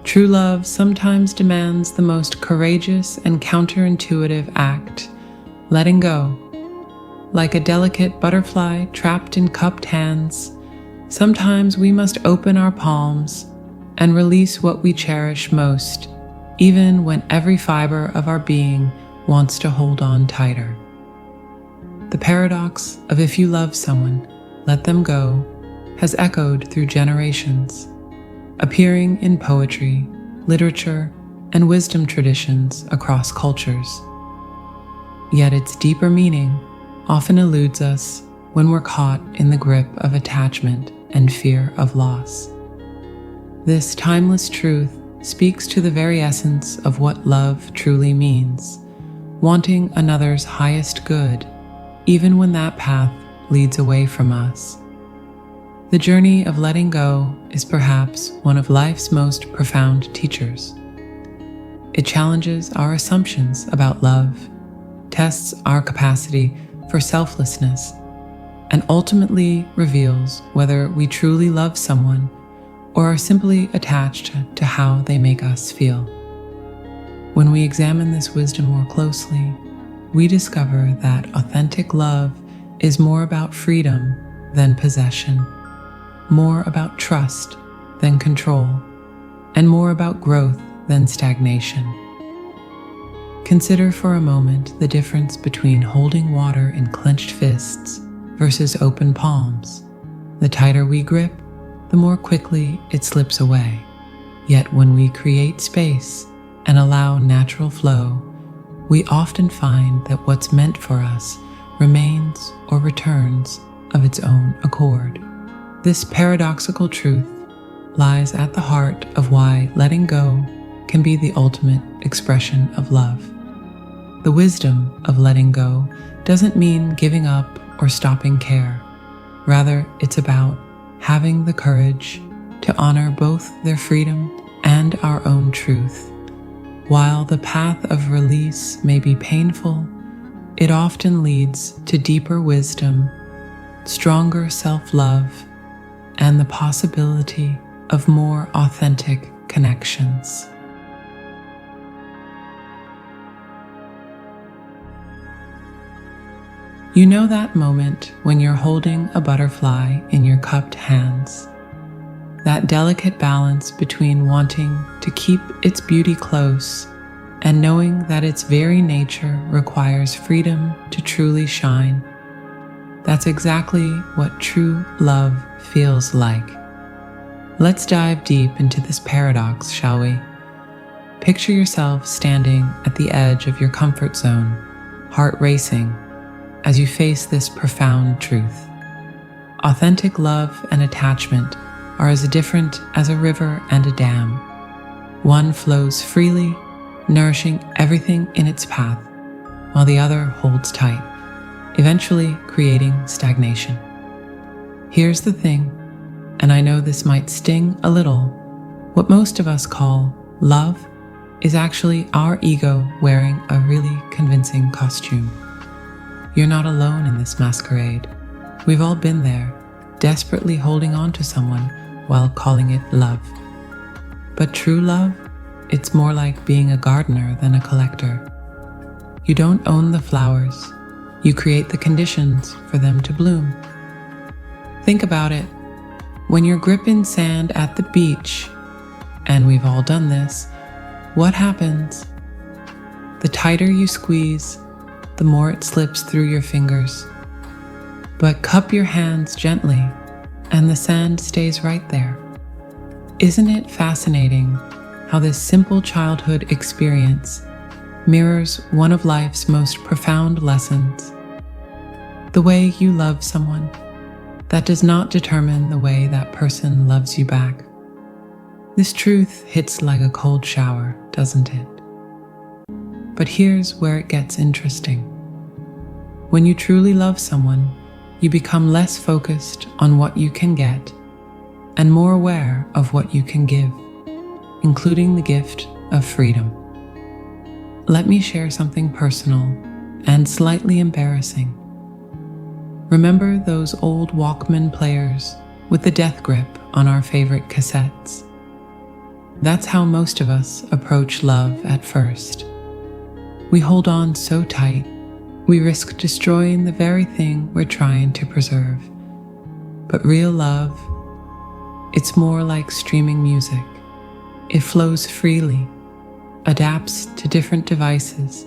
True love sometimes demands the most courageous and counterintuitive act, letting go. Like a delicate butterfly trapped in cupped hands, sometimes we must open our palms and release what we cherish most, even when every fiber of our being wants to hold on tighter. The paradox of if you love someone, let them go has echoed through generations, appearing in poetry, literature, and wisdom traditions across cultures. Yet its deeper meaning often eludes us when we're caught in the grip of attachment and fear of loss. This timeless truth speaks to the very essence of what love truly means, wanting another's highest good, even when that path leads away from us. The journey of letting go is perhaps one of life's most profound teachers. It challenges our assumptions about love, tests our capacity for selflessness, and ultimately reveals whether we truly love someone or are simply attached to how they make us feel. When we examine this wisdom more closely, we discover that authentic love is more about freedom than possession, more about trust than control, and more about growth than stagnation. Consider for a moment the difference between holding water in clenched fists versus open palms. The tighter we grip, the more quickly it slips away. Yet when we create space and allow natural flow, we often find that what's meant for us remains or returns of its own accord. This paradoxical truth lies at the heart of why letting go can be the ultimate expression of love. The wisdom of letting go doesn't mean giving up or stopping care. Rather, it's about having the courage to honor both their freedom and our own truth. While the path of release may be painful, it often leads to deeper wisdom, stronger self-love, and the possibility of more authentic connections. You know that moment when you're holding a butterfly in your cupped hands, that delicate balance between wanting to keep its beauty close and knowing that its very nature requires freedom to truly shine. That's exactly what true love feels like. Let's dive deep into this paradox, shall we? Picture yourself standing at the edge of your comfort zone, heart racing, as you face this profound truth. Authentic love and attachment are as different as a river and a dam. One flows freely, nourishing everything in its path, while the other holds tight, eventually creating stagnation. Here's the thing, and I know this might sting a little, what most of us call love is actually our ego wearing a really convincing costume. You're not alone in this masquerade. We've all been there, desperately holding on to someone while calling it love. But true love, it's more like being a gardener than a collector. You don't own the flowers. You create the conditions for them to bloom. Think about it. When you're gripping sand at the beach, and we've all done this, what happens? The tighter you squeeze, the more it slips through your fingers. But cup your hands gently, and the sand stays right there. Isn't it fascinating how this simple childhood experience mirrors one of life's most profound lessons? The way you love someone, that does not determine the way that person loves you back. This truth hits like a cold shower, doesn't it? But here's where it gets interesting. When you truly love someone, you become less focused on what you can get and more aware of what you can give, including the gift of freedom. Let me share something personal and slightly embarrassing. Remember those old Walkman players with the death grip on our favorite cassettes? That's how most of us approach love at first. We hold on so tight, we risk destroying the very thing we're trying to preserve. But real love, it's more like streaming music. It flows freely, adapts to different devices,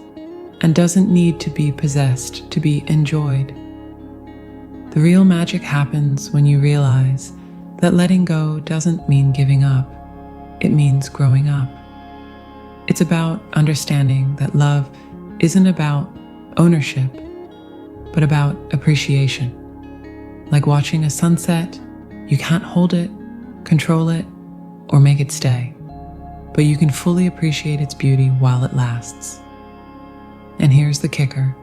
and doesn't need to be possessed to be enjoyed. The real magic happens when you realize that letting go doesn't mean giving up. It means growing up. It's about understanding that love isn't about ownership, but about appreciation. Like watching a sunset, you can't hold it, control it, or make it stay, but you can fully appreciate its beauty while it lasts. And here's the kicker.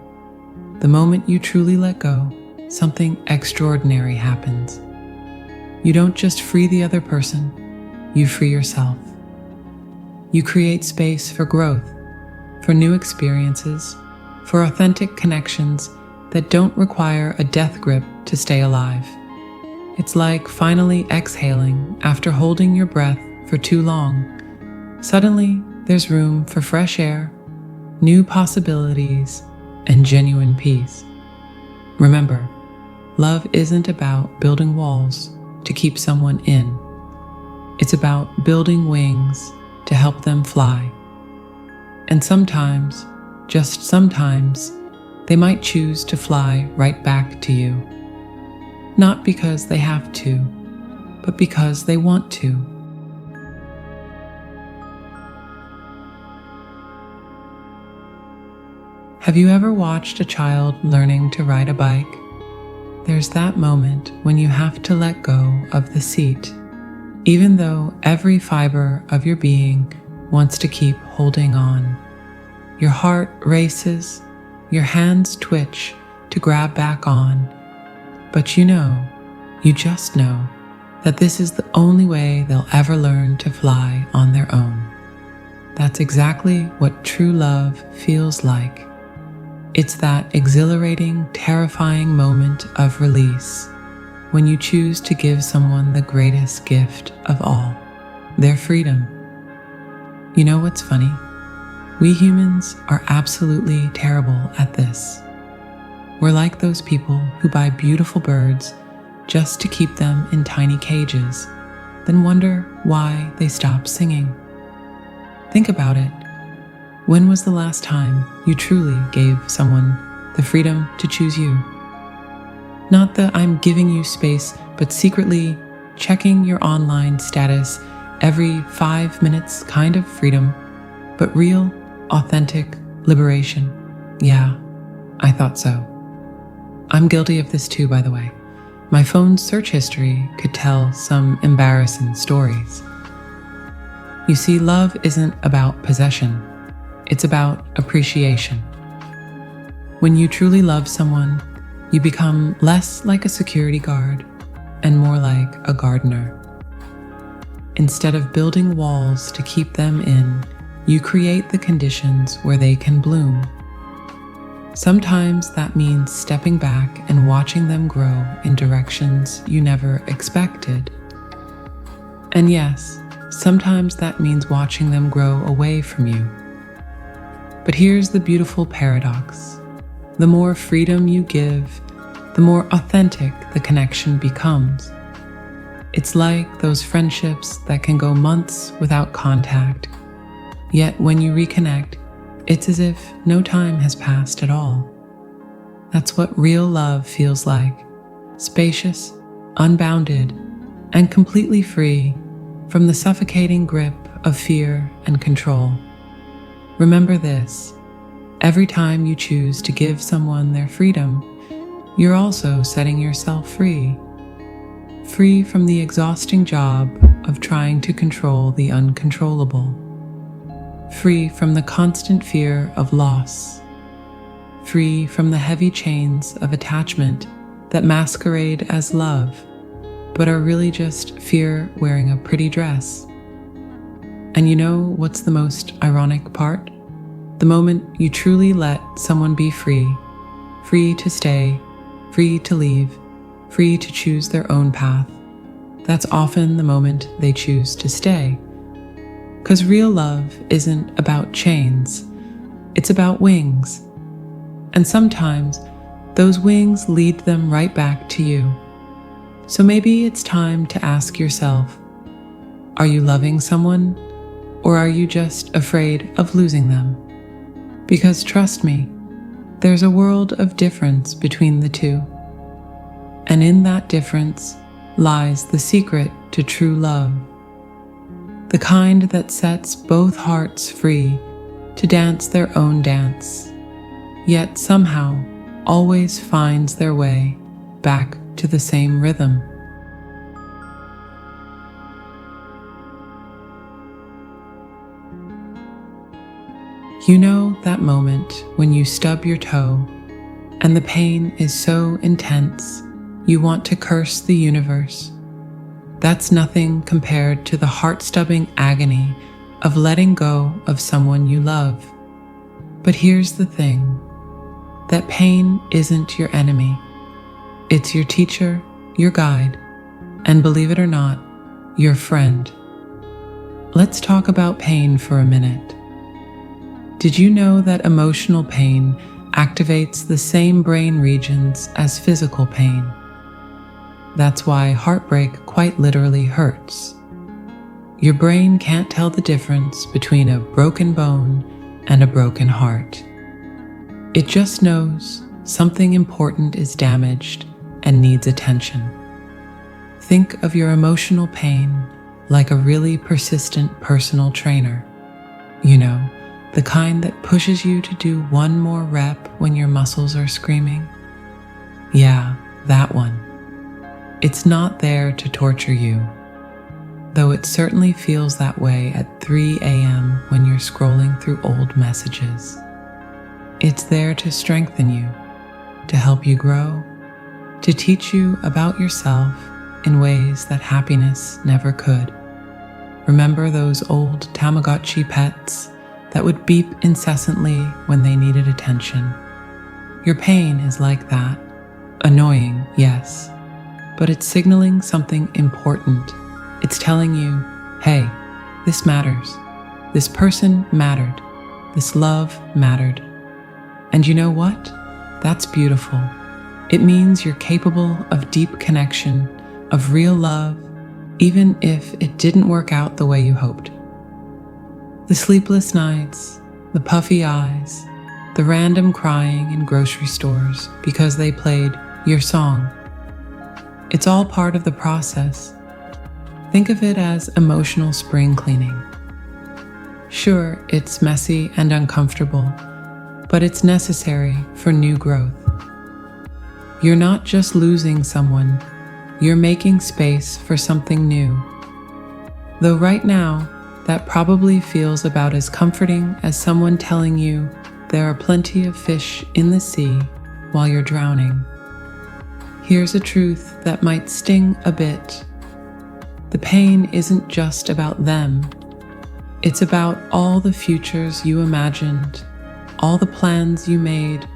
The moment you truly let go, something extraordinary happens. You don't just free the other person, you free yourself. You create space for growth, for new experiences, for authentic connections that don't require a death grip to stay alive. It's like finally exhaling after holding your breath for too long. Suddenly, there's room for fresh air, new possibilities, and genuine peace. Remember, love isn't about building walls to keep someone in. It's about building wings to help them fly. And sometimes, just sometimes, they might choose to fly right back to you. Not because they have to, but because they want to. Have you ever watched a child learning to ride a bike? There's that moment when you have to let go of the seat, even though every fiber of your being wants to keep holding on. Your heart races, your hands twitch to grab back on, but you just know that this is the only way they'll ever learn to fly on their own. That's exactly what true love feels like. It's that exhilarating, terrifying moment of release when you choose to give someone the greatest gift of all, their freedom. You know what's funny? We humans are absolutely terrible at this. We're like those people who buy beautiful birds just to keep them in tiny cages, then wonder why they stop singing. Think about it. When was the last time you truly gave someone the freedom to choose you? Not the I'm giving you space, but secretly checking your online status every 5 minutes kind of freedom, but real, authentic liberation. Yeah, I thought so. I'm guilty of this too, by the way. My phone's search history could tell some embarrassing stories. You see, love isn't about possession. It's about appreciation. When you truly love someone, you become less like a security guard and more like a gardener. Instead of building walls to keep them in, you create the conditions where they can bloom. Sometimes that means stepping back and watching them grow in directions you never expected. And yes, sometimes that means watching them grow away from you. But here's the beautiful paradox. The more freedom you give, the more authentic the connection becomes. It's like those friendships that can go months without contact, yet when you reconnect, it's as if no time has passed at all. That's what real love feels like, spacious, unbounded, and completely free from the suffocating grip of fear and control. Remember this, every time you choose to give someone their freedom, you're also setting yourself free. Free from the exhausting job of trying to control the uncontrollable. Free from the constant fear of loss. Free from the heavy chains of attachment that masquerade as love, but are really just fear wearing a pretty dress. And you know what's the most ironic part? The moment you truly let someone be free, free to stay, free to leave, free to choose their own path, that's often the moment they choose to stay. 'Cause real love isn't about chains, it's about wings. And sometimes those wings lead them right back to you. So maybe it's time to ask yourself, are you loving someone, or are you just afraid of losing them? Because trust me, there's a world of difference between the two. And in that difference lies the secret to true love. The kind that sets both hearts free to dance their own dance, yet somehow always finds their way back to the same rhythm. You know that moment when you stub your toe and the pain is so intense you want to curse the universe? That's nothing compared to the heart-stubbing agony of letting go of someone you love. But here's the thing, that pain isn't your enemy. It's your teacher, your guide, and believe it or not, your friend. Let's talk about pain for a minute. Did you know that emotional pain activates the same brain regions as physical pain? That's why heartbreak quite literally hurts. Your brain can't tell the difference between a broken bone and a broken heart. It just knows something important is damaged and needs attention. Think of your emotional pain like a really persistent personal trainer. You know, the kind that pushes you to do one more rep when your muscles are screaming. Yeah, that one. It's not there to torture you, though it certainly feels that way at 3 a.m. when you're scrolling through old messages. It's there to strengthen you, to help you grow, to teach you about yourself in ways that happiness never could. Remember those old Tamagotchi pets that would beep incessantly when they needed attention? Your pain is like that. Annoying, yes, but it's signaling something important. It's telling you, hey, this matters. This person mattered. This love mattered. And you know what? That's beautiful. It means you're capable of deep connection, of real love, even if it didn't work out the way you hoped. The sleepless nights, the puffy eyes, the random crying in grocery stores because they played your song. It's all part of the process. Think of it as emotional spring cleaning. Sure, it's messy and uncomfortable, but it's necessary for new growth. You're not just losing someone, you're making space for something new. Though right now, that probably feels about as comforting as someone telling you there are plenty of fish in the sea while you're drowning. Here's a truth that might sting a bit. The pain isn't just about them. It's about all the futures you imagined, all the plans you made,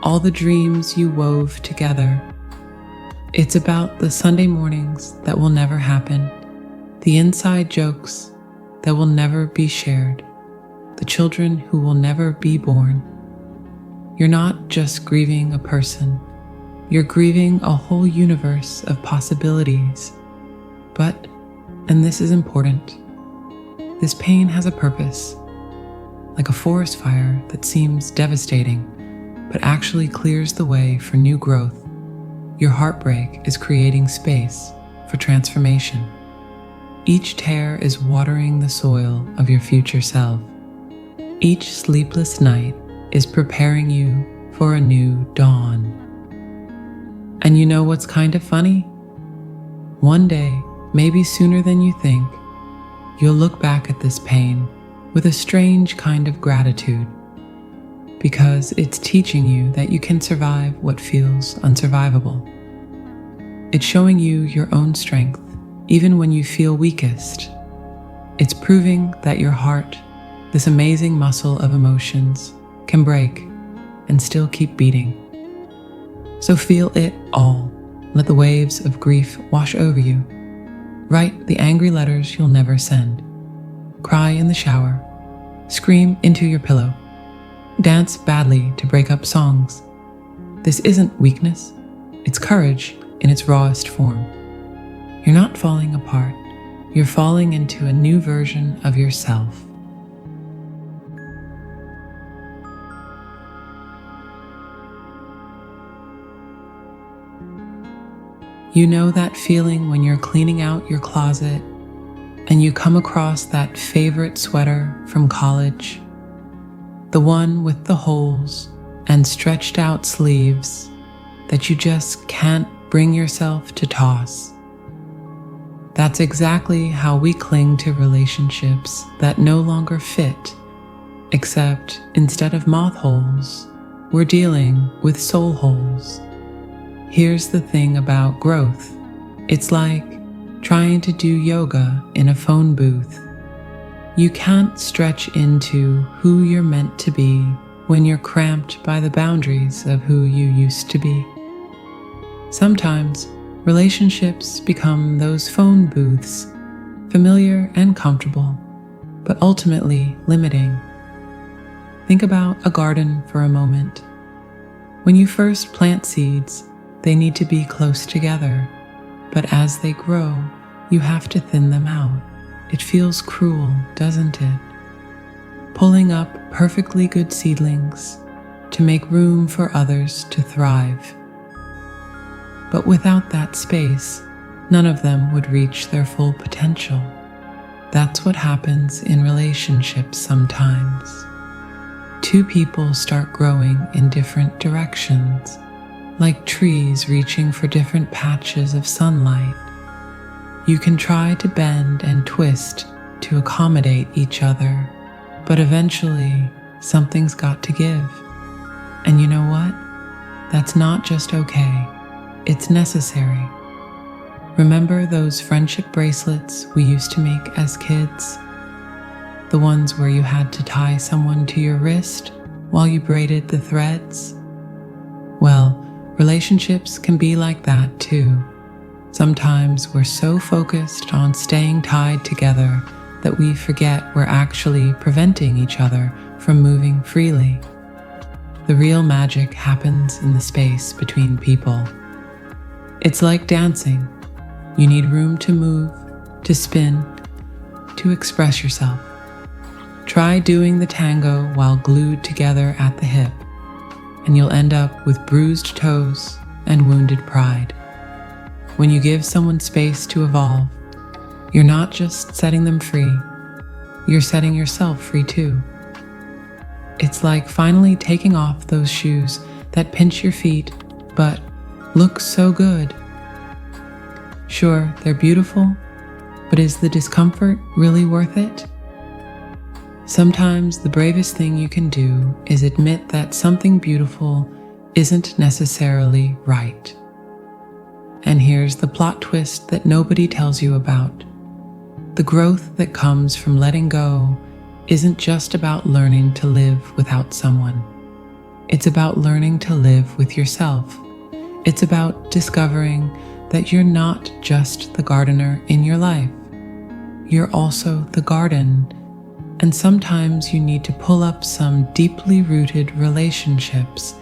all the dreams you wove together. It's about the Sunday mornings that will never happen, the inside jokes that will never be shared, the children who will never be born. You're not just grieving a person, you're grieving a whole universe of possibilities. But, and this is important, this pain has a purpose. Like a forest fire that seems devastating, but actually clears the way for new growth. Your heartbreak is creating space for transformation. Each tear is watering the soil of your future self. Each sleepless night is preparing you for a new dawn. And you know what's kind of funny? One day, maybe sooner than you think, you'll look back at this pain with a strange kind of gratitude, because it's teaching you that you can survive what feels unsurvivable. It's showing you your own strength, even when you feel weakest. It's proving that your heart, this amazing muscle of emotions, can break and still keep beating. So feel it all. Let the waves of grief wash over you. Write the angry letters you'll never send. cry in the shower, scream into your pillow, dance badly to break up songs. This isn't weakness, it's courage in its rawest form. You're not falling apart, you're falling into a new version of yourself. You know that feeling when you're cleaning out your closet and you come across that favorite sweater from college, the one with the holes and stretched out sleeves that you just can't bring yourself to toss. That's exactly how we cling to relationships that no longer fit, except instead of moth holes, we're dealing with soul holes. Here's the thing about growth. It's like trying to do yoga in a phone booth. You can't stretch into who you're meant to be when you're cramped by the boundaries of who you used to be. Sometimes relationships become those phone booths, familiar and comfortable, but ultimately limiting. Think about a garden for a moment. When you first plant seeds, they need to be close together, but as they grow, you have to thin them out. It feels cruel, doesn't it? Pulling up perfectly good seedlings to make room for others to thrive. But without that space, none of them would reach their full potential. That's what happens in relationships sometimes. Two people start growing in different directions, like trees reaching for different patches of sunlight. You can try to bend and twist to accommodate each other, but eventually something's got to give. And you know what? That's not just okay, it's necessary. Remember those friendship bracelets we used to make as kids? The ones where you had to tie someone to your wrist while you braided the threads? Well, relationships can be like that too. Sometimes we're so focused on staying tied together that we forget we're actually preventing each other from moving freely. The real magic happens in the space between people. It's like dancing. You need room to move, to spin, to express yourself. Try doing the tango while glued together at the hip, and you'll end up with bruised toes and wounded pride. When you give someone space to evolve, you're not just setting them free, you're setting yourself free too. It's like finally taking off those shoes that pinch your feet, but look so good. Sure, they're beautiful, but is the discomfort really worth it? Sometimes the bravest thing you can do is admit that something beautiful isn't necessarily right. And here's the plot twist that nobody tells you about. The growth that comes from letting go isn't just about learning to live without someone. It's about learning to live with yourself. It's about discovering that you're not just the gardener in your life. You're also the garden. And sometimes you need to pull up some deeply rooted relationships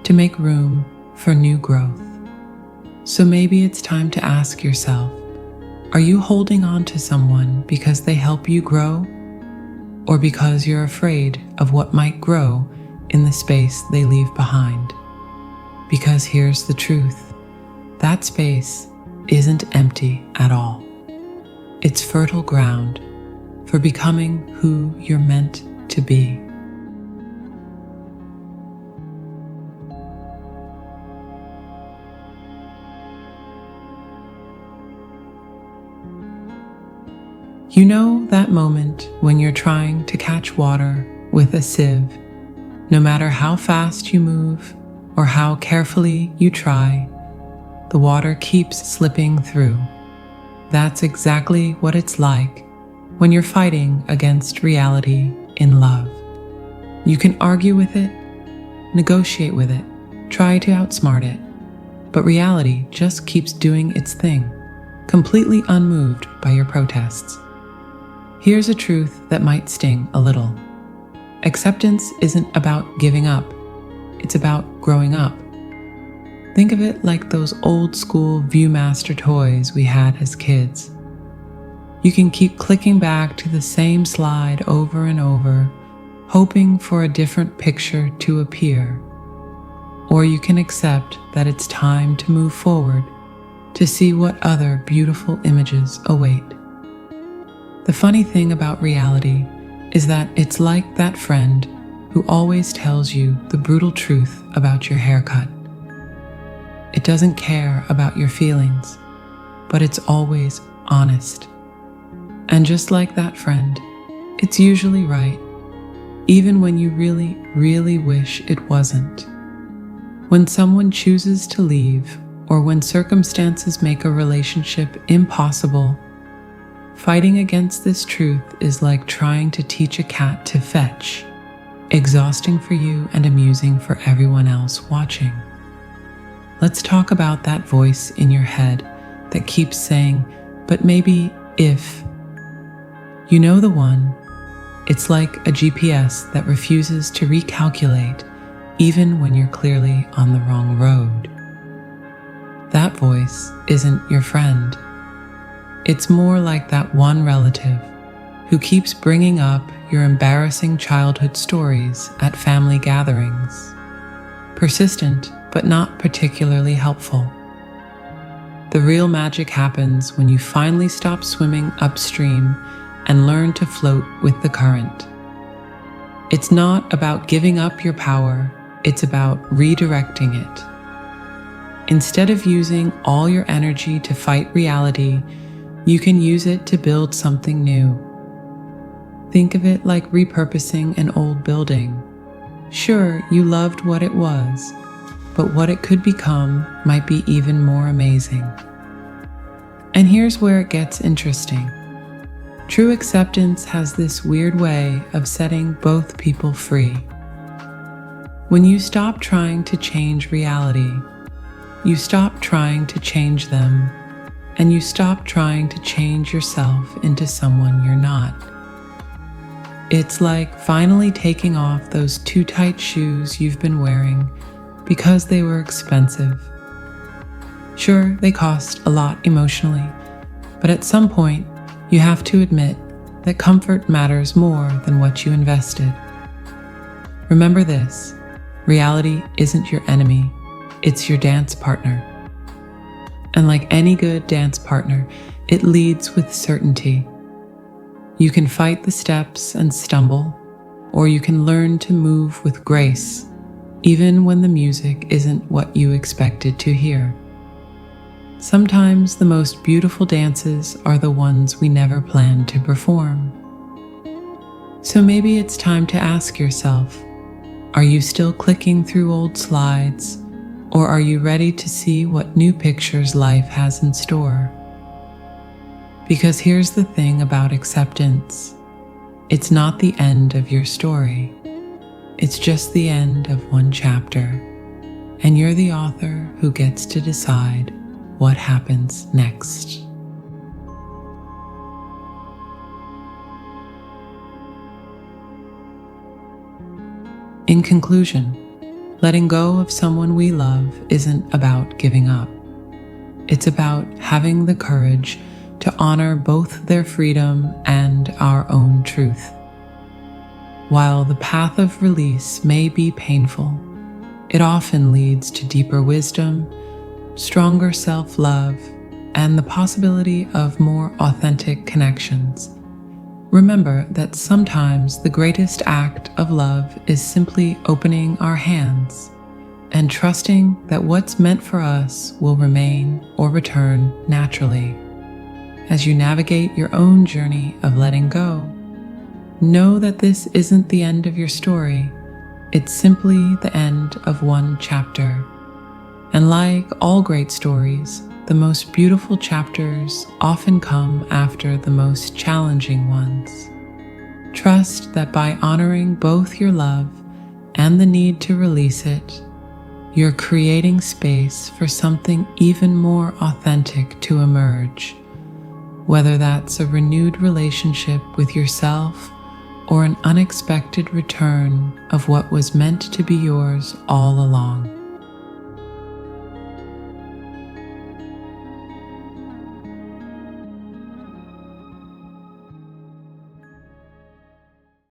to make room for new growth. So maybe it's time to ask yourself, are you holding on to someone because they help you grow, or because you're afraid of what might grow in the space they leave behind? Because here's the truth, that space isn't empty at all. It's fertile ground for becoming who you're meant to be. You know that moment when you're trying to catch water with a sieve. No matter how fast you move or how carefully you try, the water keeps slipping through. That's exactly what it's like when you're fighting against reality in love. You can argue with it, negotiate with it, try to outsmart it, but reality just keeps doing its thing, completely unmoved by your protests. Here's a truth that might sting a little. Acceptance isn't about giving up. It's about growing up. Think of it like those old school Viewmaster toys we had as kids. You can keep clicking back to the same slide over and over, hoping for a different picture to appear. Or you can accept that it's time to move forward to see what other beautiful images await. The funny thing about reality is that it's like that friend who always tells you the brutal truth about your haircut. It doesn't care about your feelings, but it's always honest. And just like that friend, it's usually right, even when you really, really wish it wasn't. When someone chooses to leave, or when circumstances make a relationship impossible, fighting against this truth is like trying to teach a cat to fetch, exhausting for you and amusing for everyone else watching. Let's talk about that voice in your head that keeps saying, but maybe if. You know the one. It's like a GPS that refuses to recalculate even when you're clearly on the wrong road. That voice isn't your friend. It's more like that one relative who keeps bringing up your embarrassing childhood stories at family gatherings. Persistent, but not particularly helpful. The real magic happens when you finally stop swimming upstream and learn to float with the current. It's not about giving up your power, it's about redirecting it. Instead of using all your energy to fight reality, you can use it to build something new. Think of it like repurposing an old building. Sure, you loved what it was, but what it could become might be even more amazing. And here's where it gets interesting. True acceptance has this weird way of setting both people free. When you stop trying to change reality, you stop trying to change them, and you stop trying to change yourself into someone you're not. It's like finally taking off those too tight shoes you've been wearing because they were expensive. Sure, they cost a lot emotionally, but at some point, you have to admit that comfort matters more than what you invested. Remember this, reality isn't your enemy, it's your dance partner. And like any good dance partner, it leads with certainty. You can fight the steps and stumble, or you can learn to move with grace, even when the music isn't what you expected to hear. Sometimes the most beautiful dances are the ones we never planned to perform. So maybe it's time to ask yourself, are you still clicking through old slides, or are you ready to see what new pictures life has in store? Because here's the thing about acceptance. It's not the end of your story. It's just the end of one chapter, and you're the author who gets to decide what happens next. In conclusion, letting go of someone we love isn't about giving up. It's about having the courage to honor both their freedom and our own truth. While the path of release may be painful, it often leads to deeper wisdom, stronger self-love, and the possibility of more authentic connections. Remember that sometimes the greatest act of love is simply opening our hands and trusting that what's meant for us will remain or return naturally. As you navigate your own journey of letting go, know that this isn't the end of your story. It's simply the end of one chapter. And like all great stories, the most beautiful chapters often come after the most challenging ones. Trust that by honoring both your love and the need to release it, you're creating space for something even more authentic to emerge. whether that's a renewed relationship with yourself or an unexpected return of what was meant to be yours all along.